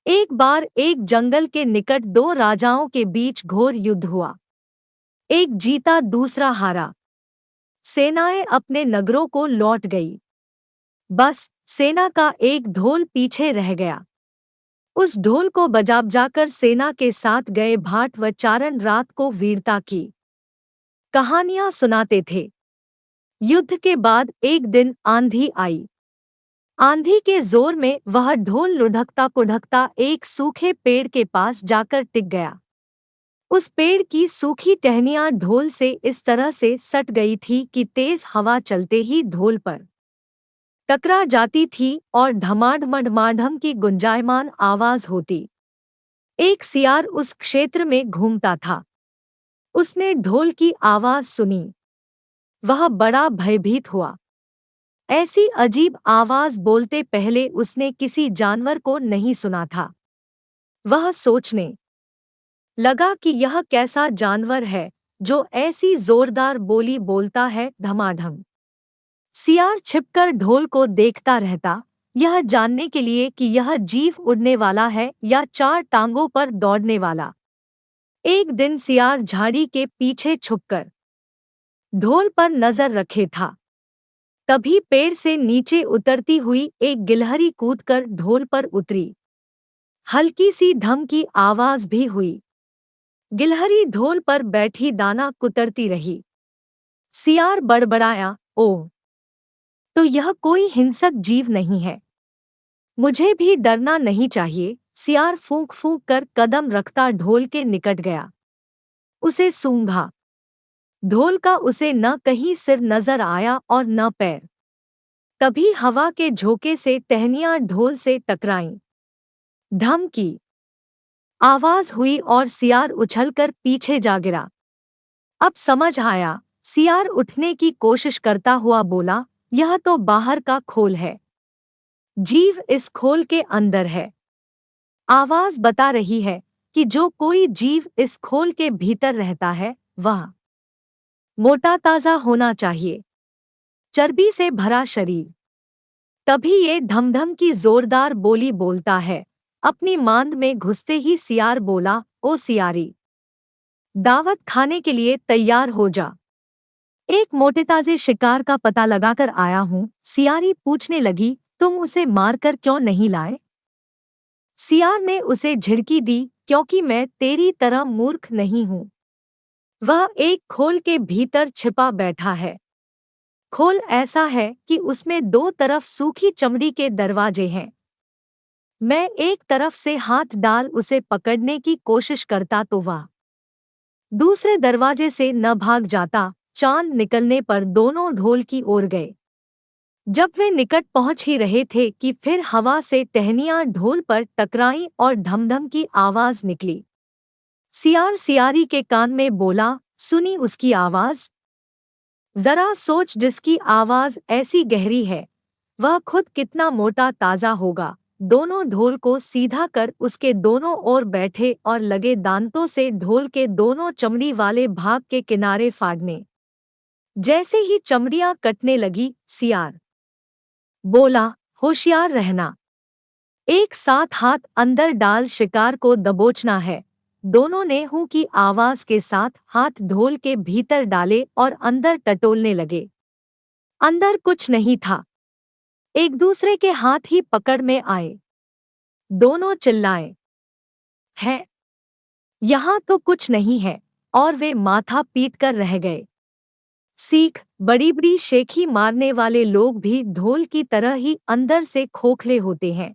एक बार एक जंगल के निकट दो राजाओं के बीच घोर युद्ध हुआ। एक जीता, दूसरा हारा। सेनाएं अपने नगरों को लौट गई। बस सेना का एक ढोल पीछे रह गया। उस ढोल को बजाकर सेना के साथ गए भाट व चारण रात को वीरता की कहानियां सुनाते थे। युद्ध के बाद एक दिन आंधी आई। आंधी के जोर में वह ढोल लुढ़कता पुढ़कता एक सूखे पेड़ के पास जाकर टिक गया। उस पेड़ की सूखी टहनियां ढोल से इस तरह से सट गई थी कि तेज हवा चलते ही ढोल पर टकरा जाती थी और ढमाढमढमाढम की गुंजायमान आवाज होती। एक सियार उस क्षेत्र में घूमता था। उसने ढोल की आवाज सुनी। वह बड़ा भयभीत हुआ। ऐसी अजीब आवाज बोलते पहले उसने किसी जानवर को नहीं सुना था। वह सोचने लगा कि यह कैसा जानवर है जो ऐसी जोरदार बोली बोलता है, धमाधम। सियार छिपकर ढोल को देखता रहता, यह जानने के लिए कि यह जीव उड़ने वाला है या चार टांगों पर दौड़ने वाला। एक दिन सियार झाड़ी के पीछे छुपकर ढोल पर नजर रखे था। तभी पेड़ से नीचे उतरती हुई एक गिलहरी कूदकर ढोल पर उतरी। हल्की सी ढम की आवाज भी हुई। गिलहरी ढोल पर बैठी दाना कुतरती रही। सियार बड़बड़ाया, ओह! तो यह कोई हिंसक जीव नहीं है। मुझे भी डरना नहीं चाहिए। सियार फूंक फूंक कर कदम रखता ढोल के निकट गया। उसे सूंघा। ढोल का उसे न कहीं सिर नजर आया और न पैर। तभी हवा के झोंके से टहनियां ढोल से टकराईं। धम की आवाज हुई और सियार उछलकर पीछे जा गिरा। अब समझ आया। सियार उठने की कोशिश करता हुआ बोला, यह तो बाहर का खोल है। जीव इस खोल के अंदर है। आवाज बता रही है कि जो कोई जीव इस खोल के भीतर रहता है वह मोटा ताजा होना चाहिए, चर्बी से भरा शरीर। तभी ये ढमढम की जोरदार बोली बोलता है। अपनी मांद में घुसते ही सियार बोला, ओ सियारी, दावत खाने के लिए तैयार हो जा। एक मोटे ताजे शिकार का पता लगाकर आया हूँ। सियारी पूछने लगी, तुम उसे मारकर क्यों नहीं लाए? सियार ने उसे झिड़की दी, क्योंकि मैं तेरी तरह मूर्ख नहीं हूँ। वह एक खोल के भीतर छिपा बैठा है। खोल ऐसा है कि उसमें दो तरफ सूखी चमड़ी के दरवाजे हैं। मैं एक तरफ से हाथ डाल उसे पकड़ने की कोशिश करता तो वह दूसरे दरवाजे से न भाग जाता। चांद निकलने पर दोनों ढोल की ओर गए। जब वे निकट पहुंच ही रहे थे कि फिर हवा से टहनियां ढोल पर टकराईं और ढमढम की आवाज निकली। सियार सियारी के कान में बोला, सुनी उसकी आवाज? जरा सोच, जिसकी आवाज ऐसी गहरी है वह खुद कितना मोटा ताजा होगा। दोनों ढोल को सीधा कर उसके दोनों ओर बैठे और लगे दांतों से ढोल के दोनों चमड़ी वाले भाग के किनारे फाड़ने। जैसे ही चमड़ियां कटने लगी, सियार बोला, होशियार रहना। एक साथ हाथ अंदर डाल शिकार को दबोचना है। दोनों ने हूं की आवाज के साथ हाथ ढोल के भीतर डाले और अंदर टटोलने लगे। अंदर कुछ नहीं था। एक दूसरे के हाथ ही पकड़ में आए। दोनों चिल्लाए, है, यहाँ तो कुछ नहीं है, और वे माथा पीट कर रह गए। सीख, बड़ी बड़ी शेखी मारने वाले लोग भी ढोल की तरह ही अंदर से खोखले होते हैं।